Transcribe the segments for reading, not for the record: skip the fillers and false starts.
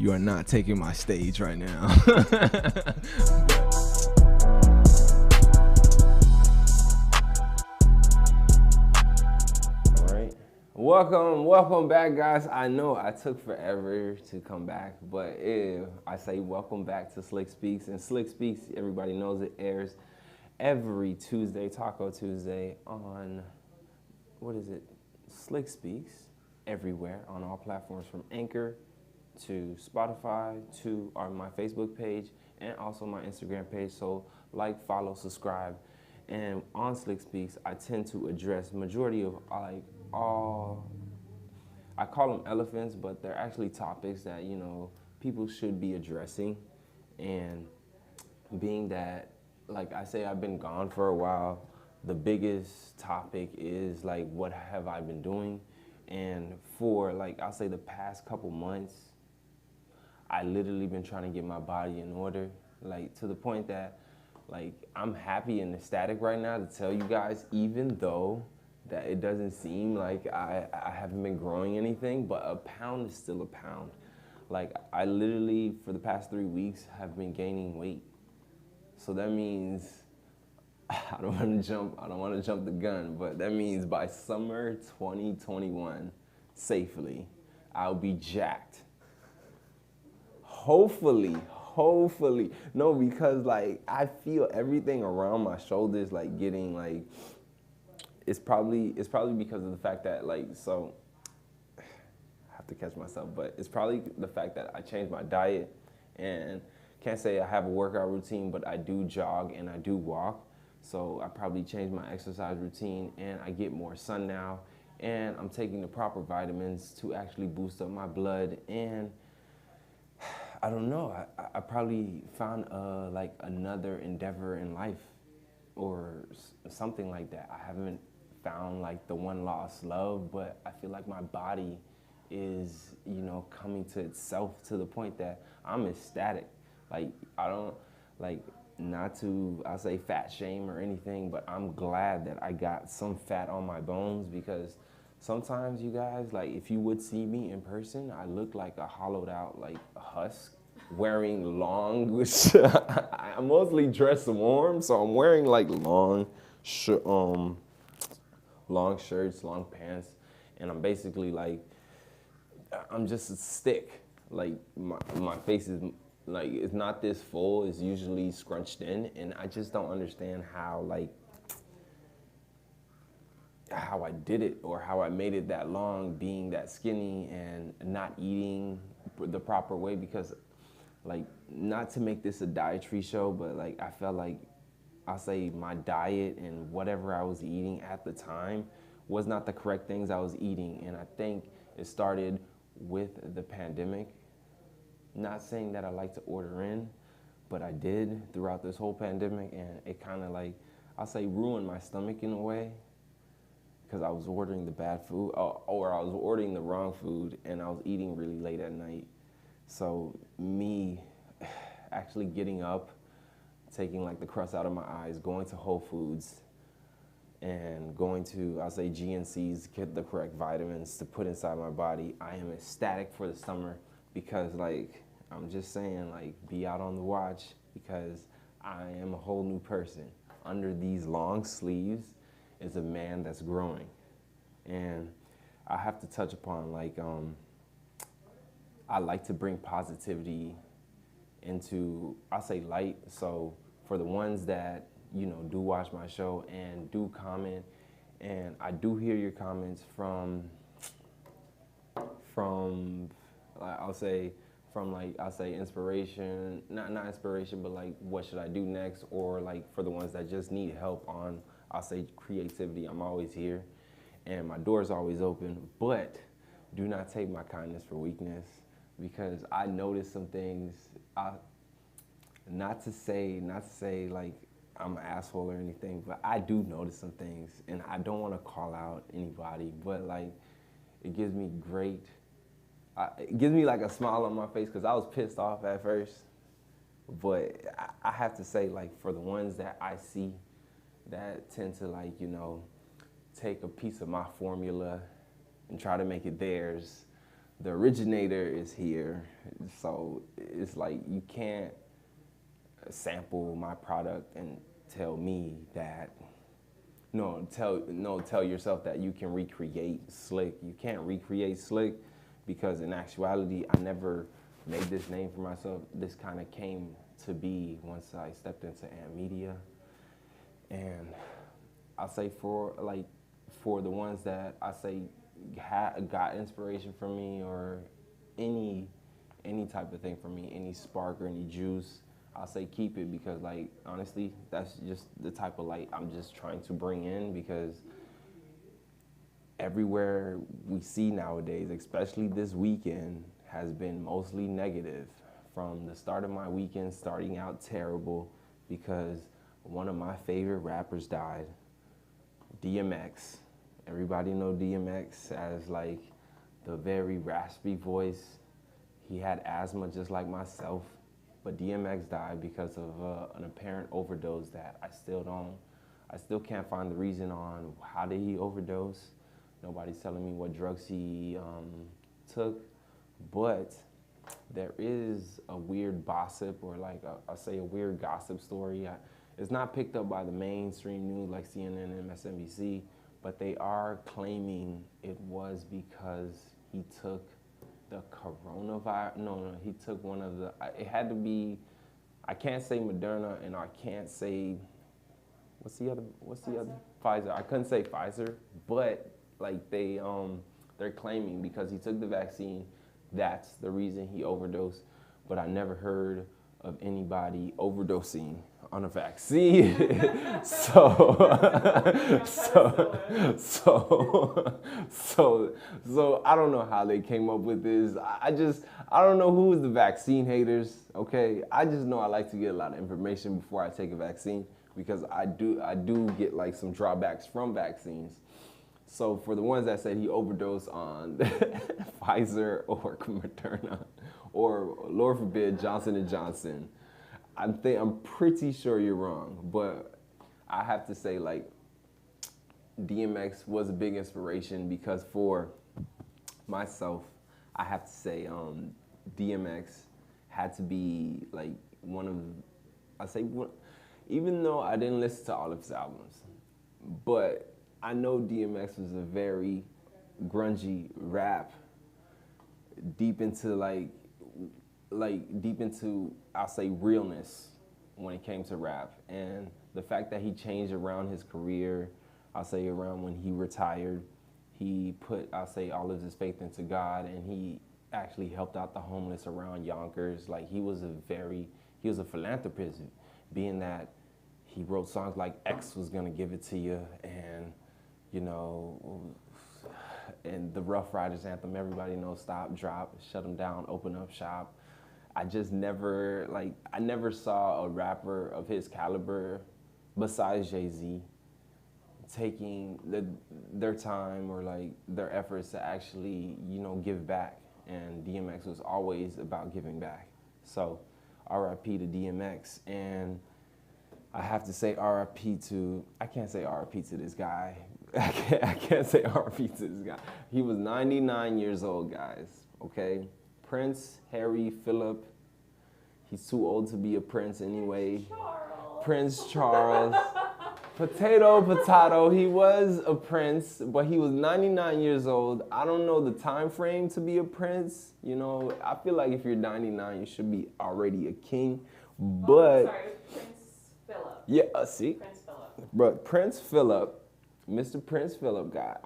You are not taking my stage right now. All right. Welcome back, guys. I know I took forever to come back, but I say welcome back to Slicc Speaks. And Slicc Speaks, everybody knows it airs every Tuesday, Taco Tuesday on, Slicc Speaks, everywhere on all platforms from Anchor to Spotify to my Facebook page and also my Instagram page. So like, follow, subscribe. And on Slicc Speaks, I tend to address majority of I call them elephants, but they're actually topics that, people should be addressing. And being that, like I say, I've been gone for a while, the biggest topic is like, what have I been doing? And for I'll say the past couple months, I literally been trying to get my body in order, to the point that I'm happy and ecstatic right now to tell you guys, even though that it doesn't seem like I haven't been growing anything, but a pound is still a pound. I literally, for the past 3 weeks, have been gaining weight. So that means, I don't want to jump the gun, but that means by summer 2021, safely, I'll be jacked. Hopefully. No, because I feel everything around my shoulders getting it's probably because of the fact that so I have to catch myself, but it's probably the fact that I changed my diet, and can't say I have a workout routine, but I do jog and I do walk. So I probably changed my exercise routine, and I get more sun now, and I'm taking the proper vitamins to actually boost up my blood. And I don't know, I probably found another endeavor in life or something like that. I haven't found the one lost love, but I feel like my body is, coming to itself to the point that I'm ecstatic. I don't, not to, I'll say fat shame or anything, but I'm glad that I got some fat on my bones, because sometimes, you guys, if you would see me in person, I look like a hollowed out, husk, wearing long, which I'm mostly dressed warm, so I'm wearing long shirts, long pants, and I'm basically I'm just a stick. My face is it's not this full, it's usually scrunched in, and I just don't understand how I did it, or how I made it that long, being that skinny and not eating the proper way. Because not to make this a dietary show, but I felt I'll say my diet and whatever I was eating at the time was not the correct things I was eating. And I think it started with the pandemic. Not saying that I like to order in, but I did throughout this whole pandemic, and it kind of I'll say ruined my stomach in a way, because I was ordering the bad food, or I was ordering the wrong food, and I was eating really late at night. So me actually getting up, taking the crust out of my eyes, going to Whole Foods, and going to, I'll say, GNC's, get the correct vitamins to put inside my body. I am ecstatic for the summer, because I'm just saying, be out on the watch, because I am a whole new person. Under these long sleeves is a man that's growing. And I have to touch upon I like to bring positivity into, I'll say, light. So for the ones that, do watch my show and do comment, and I do hear your comments from I'll say inspiration, not inspiration, but what should I do next? Or for the ones that just need help on, I'll say, creativity, I'm always here, and my door's always open. But do not take my kindness for weakness, because I noticed some things. Not to say I'm an asshole or anything, but I do notice some things, and I don't want to call out anybody, but it gives me a smile on my face, because I was pissed off at first. But I have to say, for the ones that I see that tend to take a piece of my formula and try to make it theirs, the originator is here. So it's like you can't sample my product and tell me that tell yourself that you can recreate Slicc. You can't recreate Slicc because in actuality I never made this name for myself. This kind of came to be once I stepped into media. And I say for the ones that I say got inspiration from me or any type of thing from me, any spark or any juice, I'll say keep it, because like honestly, that's just the type of light I'm just trying to bring in, because everywhere we see nowadays, especially this weekend, has been mostly negative. From the start of my weekend starting out terrible because one of my favorite rappers died, DMX. Everybody know DMX as like the very raspy voice. He had asthma just like myself, but DMX died because of an apparent overdose that I still can't find the reason on how did he overdose. Nobody's telling me what drugs he took, but there is a weird gossip, or like I'll say a weird gossip story. It's not picked up by the mainstream news like CNN and MSNBC, but they are claiming it was because he took the coronavirus. No, he took one of the, it had to be, I can't say Moderna and I can't say, what's the other? Pfizer. I couldn't say Pfizer, but like they're claiming because he took the vaccine, that's the reason he overdosed. But I never heard of anybody overdosing on a vaccine. so I don't know how they came up with this. I don't know who's the vaccine haters, okay? I just know I like to get a lot of information before I take a vaccine, because I do get like some drawbacks from vaccines. So for the ones that said he overdosed on Pfizer or Moderna, or Lord forbid Johnson & Johnson, I'm pretty sure you're wrong. But I have to say, like, DMX was a big inspiration, because for myself, I have to say DMX had to be like even though I didn't listen to all of his albums, but I know DMX was a very grungy rap, deep into I'll say realness when it came to rap. And the fact that he changed around his career, I'll say around when he retired, he put, I'll say, all of his faith into God, and he actually helped out the homeless around Yonkers. Like he was a philanthropist, being that he wrote songs like X Was Gonna Give It To You, and and the Rough Riders anthem, everybody knows, stop, drop, shut them down, open up shop. I never saw a rapper of his caliber, besides Jay-Z, taking their time or like their efforts to actually, give back. And DMX was always about giving back. So RIP to DMX. And I have to say I can't say RIP to this guy. I can't say RIP to this guy. He was 99 years old, guys, okay? Prince Harry Philip. He's too old to be a prince anyway. Prince Charles. Potato. He was a prince, but he was 99 years old. I don't know the time frame to be a prince. I feel like if you're 99, you should be already a king. But Prince Philip. Yeah, see? Prince Philip. But Prince Philip, Mr. Prince Philip guy,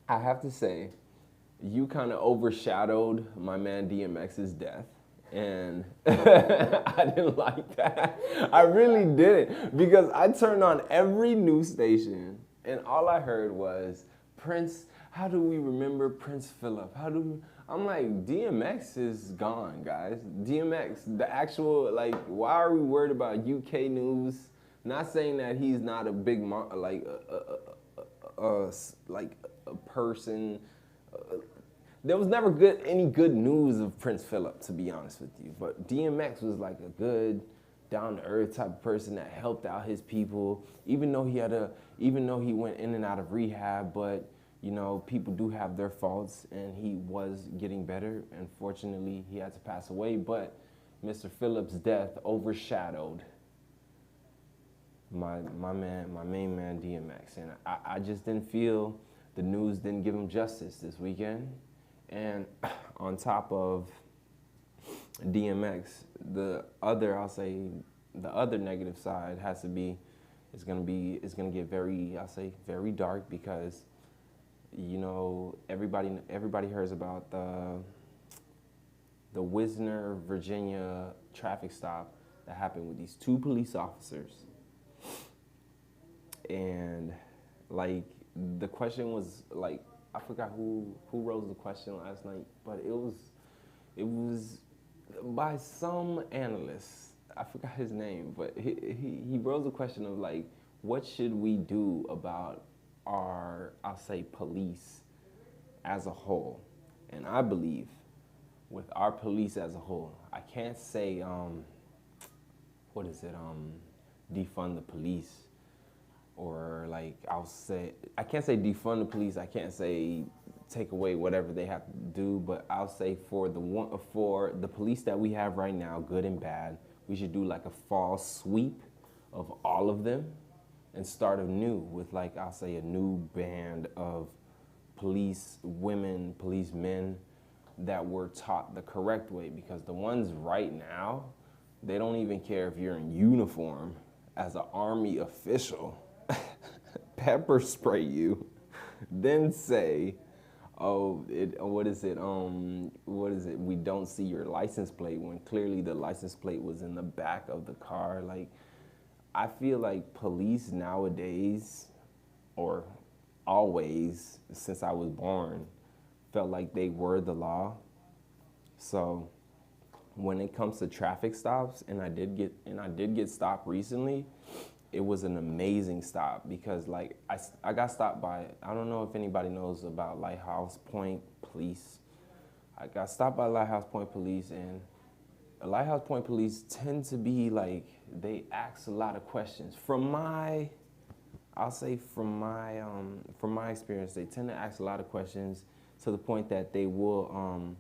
I have to say, you kind of overshadowed my man DMX's death. And I didn't like that. I really didn't, because I turned on every news station and all I heard was, Prince, how do we remember Prince Philip? I'm like, DMX is gone, guys. DMX, the actual, why are we worried about UK news? Not saying that he's not a big, a person. There was never any good news of Prince Philip, to be honest with you. But DMX was like a good, down-to-earth type of person that helped out his people, even though he went in and out of rehab. But you know, people do have their faults, and he was getting better. Unfortunately, he had to pass away, but Mr. Phillips' death overshadowed my main man DMX, and I just didn't feel the news didn't give him justice this weekend. And on top of DMX, the other negative side has to be, it's gonna get very, I'll say, very dark, because you know, everybody hears about the Wisner, Virginia traffic stop that happened with these two police officers. And like, the question was like, I forgot who wrote the question last night, but it was by some analyst. I forgot his name, but he rose the question of like, what should we do about our, I'll say, police as a whole? And I believe with our police as a whole, I can't say defund the police, or like, I can't say defund the police. I can't say take away whatever they have to do, but I'll say for the police that we have right now, good and bad, we should do like a fall sweep of all of them and start anew with, like, I'll say, a new band of police women, police men that were taught the correct way. Because the ones right now, they don't even care if you're in uniform as an army official. Pepper spray you, then say, what is it? We don't see your license plate, when clearly the license plate was in the back of the car. Like, I feel like police nowadays, or always since I was born, felt like they were the law. So when it comes to traffic stops, and I did get stopped recently, it was an amazing stop, because like I got stopped by, I don't know if anybody knows about Lighthouse Point Police. I got stopped by Lighthouse Point Police, and Lighthouse Point Police tend to be like, they ask a lot of questions. From my experience, they tend to ask a lot of questions, to the point that they will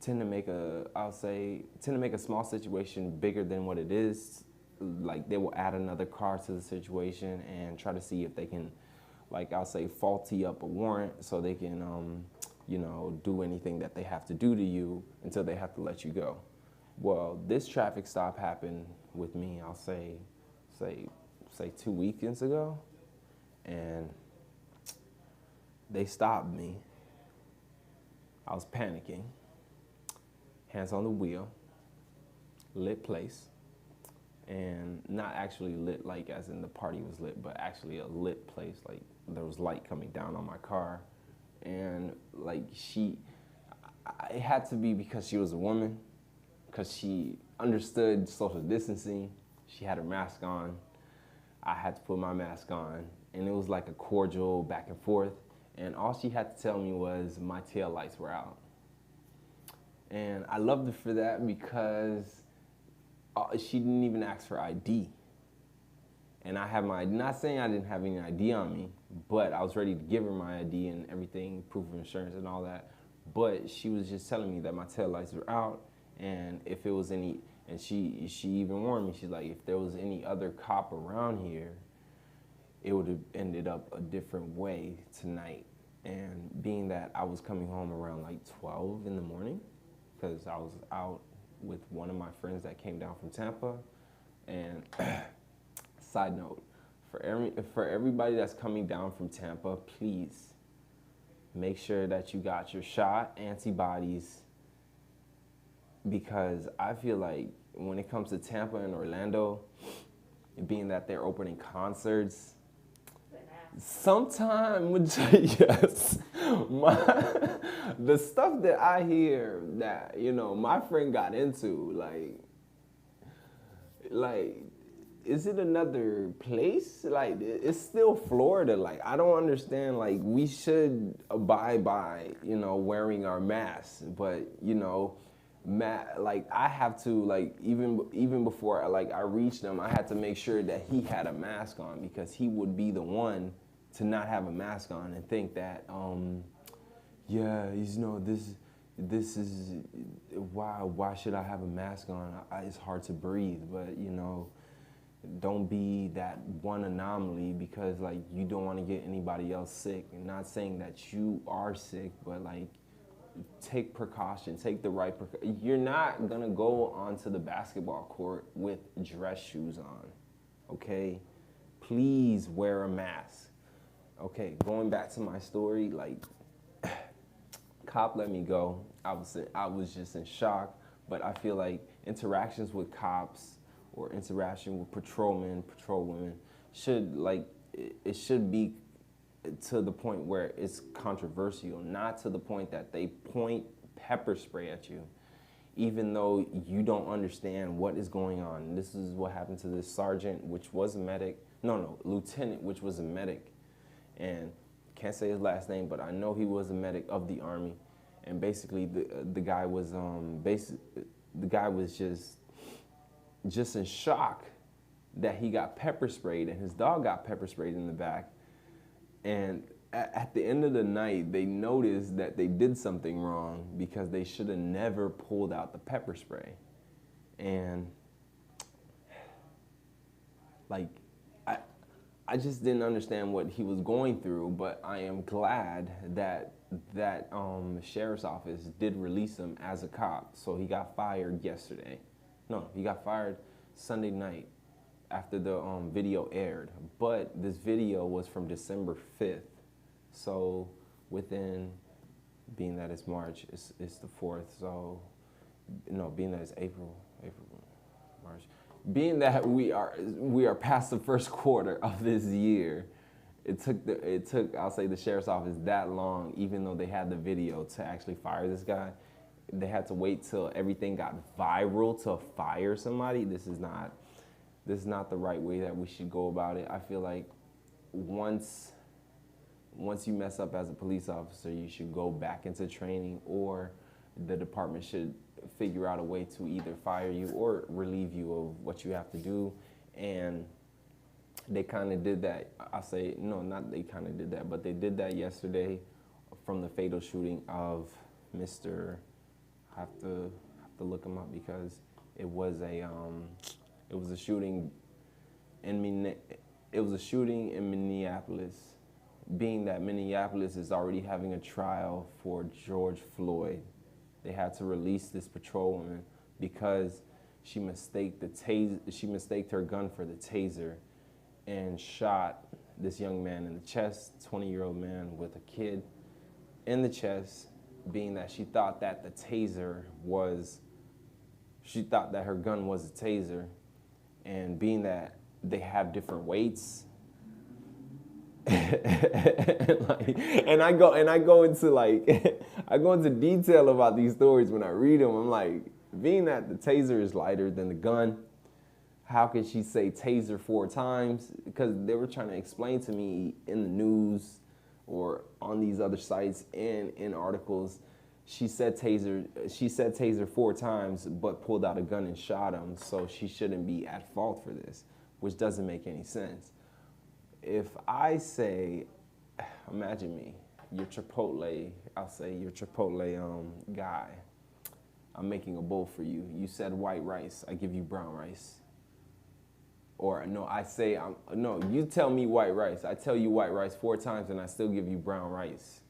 tend to make a small situation bigger than what it is. Like, they will add another car to the situation and try to see if they can, like, I'll say, faulty up a warrant, so they can do anything that they have to do to you until they have to let you go. Well, this traffic stop happened with me, I'll say 2 weekends ago, and they stopped me. I was panicking, hands on the wheel, lit place, and not actually lit like as in the party was lit, but actually a lit place, like there was light coming down on my car. And like, it had to be because she was a woman, because she understood social distancing. She had her mask on. I had to put my mask on, and it was like a cordial back and forth. And all she had to tell me was my tail lights were out. And I loved her for that, because she didn't even ask for ID. And I have my, not saying I didn't have any ID on me, but I was ready to give her my ID and everything, proof of insurance and all that. But she was just telling me that my taillights were out, and if it was any, and she even warned me, she's like, if there was any other cop around here, it would have ended up a different way tonight. And being that I was coming home around like 12 in the morning, because I was out with one of my friends that came down from Tampa. And side note, for everybody that's coming down from Tampa, please make sure that you got your shot, antibodies, because I feel like when it comes to Tampa and Orlando, being that they're opening concerts, sometimes, yes, the stuff that I hear that, my friend got into, like, is it another place? Like, it's still Florida. Like, I don't understand. Like, we should abide by, wearing our masks, but, like, I have to, like, even before, like, I reached him, I had to make sure that he had a mask on, because he would be the one to not have a mask on and think that, yeah, this is why should I have a mask on? It's hard to breathe, but don't be that one anomaly because like you don't want to get anybody else sick. And not saying that you are sick, but like take precaution, take the right precaution. You're not gonna go onto the basketball court with dress shoes on, okay? Please wear a mask. Okay, going back to my story, like cop let me go. I was just in shock, but I feel like interactions with cops or interaction with patrolwomen should it should be to the point where it's controversial, not to the point that they point pepper spray at you, even though you don't understand what is going on. This is what happened to this sergeant, which was a medic. No, lieutenant, which was a medic, and can't say his last name, but I know he was a medic of the Army, and basically the guy was just in shock that he got pepper sprayed and his dog got pepper sprayed in the back. And at the end of the night, they noticed that they did something wrong because they should have never pulled out the pepper spray. And like, I just didn't understand what he was going through, but I am glad that sheriff's office did release him as a cop. So he got fired yesterday. No, he got fired Sunday night after the video aired. But this video was from December 5th. So within, being that it's March, it's the 4th. So, no, being that it's April, March. Being that we are past the first quarter of this year, it took I'll say the sheriff's office that long, even though they had the video, to actually fire this guy. They had to wait till everything got viral to fire somebody. This is not the right way that we should go about it. I feel like once you mess up as a police officer, you should go back into training, or the department should figure out a way to either fire you or relieve you of what you have to do. And they kind of did that. I say, no, not they kind of did that, but they did that yesterday from the fatal shooting of Mr. I have to look him up because it was a shooting in Minneapolis. Being that Minneapolis is already having a trial for George Floyd, they had to release this patrolwoman because she mistaked her gun for the taser and shot this young man in the chest, 20-year-old man with a kid in the chest, being that she thought that her gun was a taser, and being that they have different weights. and I go into detail about these stories when I read them. I'm like, being that the taser is lighter than the gun, how could she say taser 4 times? Because they were trying to explain to me in the news or on these other sites and in articles, she said taser 4 times, but pulled out a gun and shot him. So she shouldn't be at fault for this, which doesn't make any sense. If I say, imagine me, your Chipotle, I'll say your Chipotle guy, I'm making a bowl for you. You said white rice, I give you brown rice. Or no, you tell me white rice. I tell you white rice 4 times and I still give you brown rice.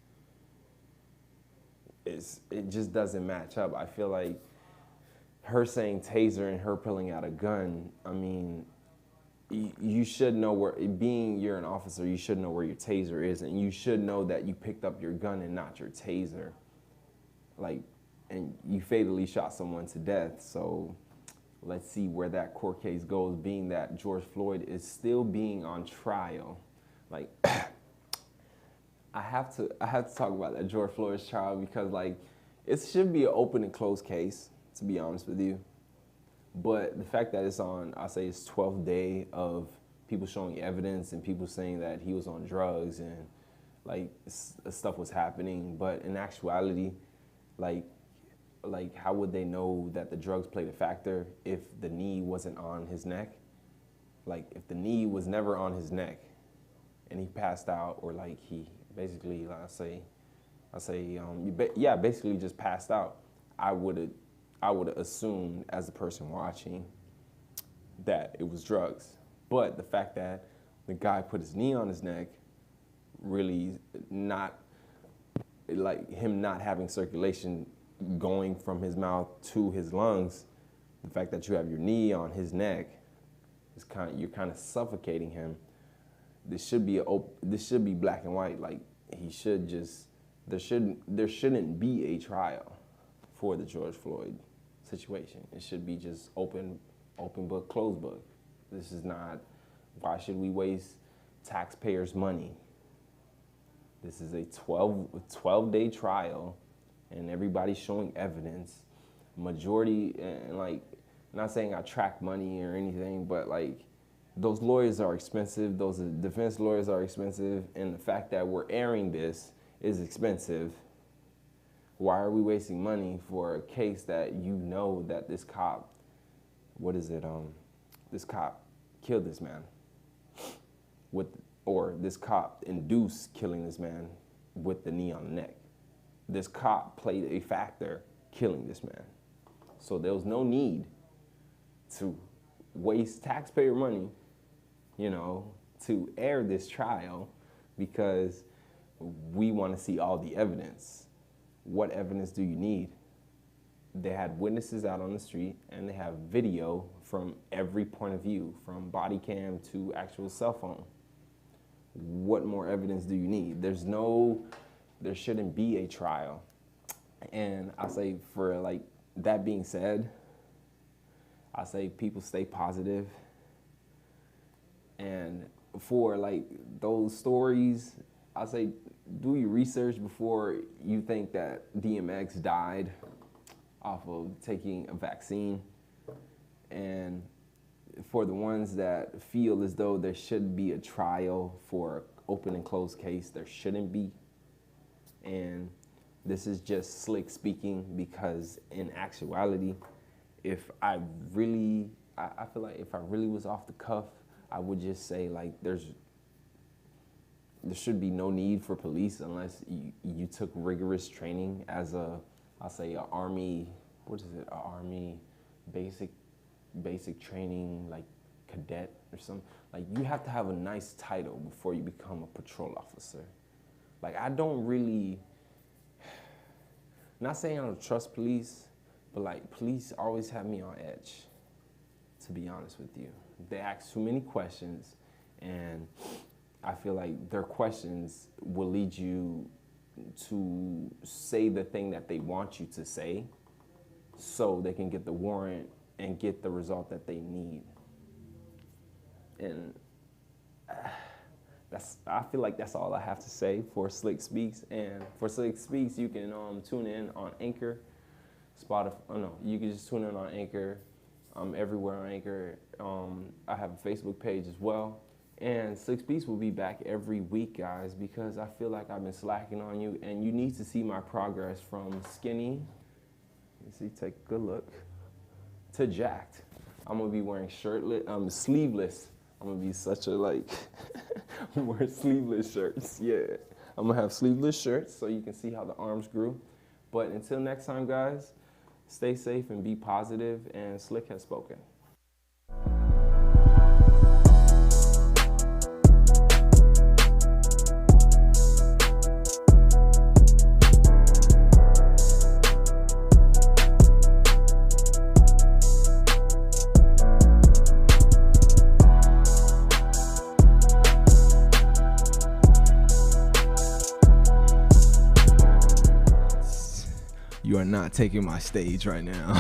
It just doesn't match up. I feel like her saying taser and her pulling out a gun, I mean, you should know you're an officer, you should know where your taser is, and you should know that you picked up your gun and not your taser. And you fatally shot someone to death. So let's see where that court case goes, being that George Floyd is still being on trial. I have to talk about that George Floyd's trial because it should be an open and closed case, to be honest with you. But the fact that it's on, I say it's 12th day of people showing evidence and people saying that he was on drugs and stuff was happening. But in actuality, how would they know that the drugs played a factor if the knee wasn't on his neck? If the knee was never on his neck, and he passed out, or like he basically, basically just passed out, I would have assumed as the person watching that it was drugs. But the fact that the guy put his knee on his neck, really not, like him not having circulation going from his mouth to his lungs, the fact that you have your knee on his neck, is you're kind of suffocating him. This should be black and white. Like there shouldn't be a trial for the George Floyd situation. It should be just open book, closed book. This is not, why should we waste taxpayers' money? This is a 12-day trial, and everybody's showing evidence. Majority, and like, not saying I track money or anything, but like, those lawyers are expensive, those defense lawyers are expensive, and the fact that we're airing this is expensive. Why are we wasting money for a case that you know that this cop, this cop killed this man or this cop induced killing this man with the knee on the neck. This cop played a factor killing this man. So there was no need to waste taxpayer money, to air this trial, because we want to see all the evidence. What evidence do you need? They had witnesses out on the street, and they have video from every point of view, from body cam to actual cell phone. What more evidence do you need? There shouldn't be a trial. And I say, for like that being said, I say people stay positive. And for like those stories, I say do your research before you think that DMX died off of taking a vaccine. And for the ones that feel as though there should be a trial for open and closed case, there shouldn't be. And this is just Slicc speaking, because in actuality, I feel like if I really was off the cuff, I would just say like there should be no need for police unless you took rigorous training as Army basic training, like cadet or something. Like, you have to have a nice title before you become a patrol officer. Like, I don't really, not saying I don't trust police, but like police always have me on edge, to be honest with you. They ask too many questions, and I feel like their questions will lead you to say the thing that they want you to say so they can get the warrant and get the result that they need. And I feel like that's all I have to say for Slicc Speaks. And for Slicc Speaks, you can tune in on Anchor, Spotify. Oh no, you can just tune in on Anchor. I'm everywhere on Anchor. I have a Facebook page as well. And Slicc Speaks will be back every week, guys, because I feel like I've been slacking on you, and you need to see my progress from skinny, take a good look, to jacked. I'm gonna be wearing sleeveless. I'm gonna be such a wear sleeveless shirts. Yeah, I'm gonna have sleeveless shirts so you can see how the arms grew. But until next time, guys, stay safe and be positive, and Slicc has spoken. You are not taking my stage right now.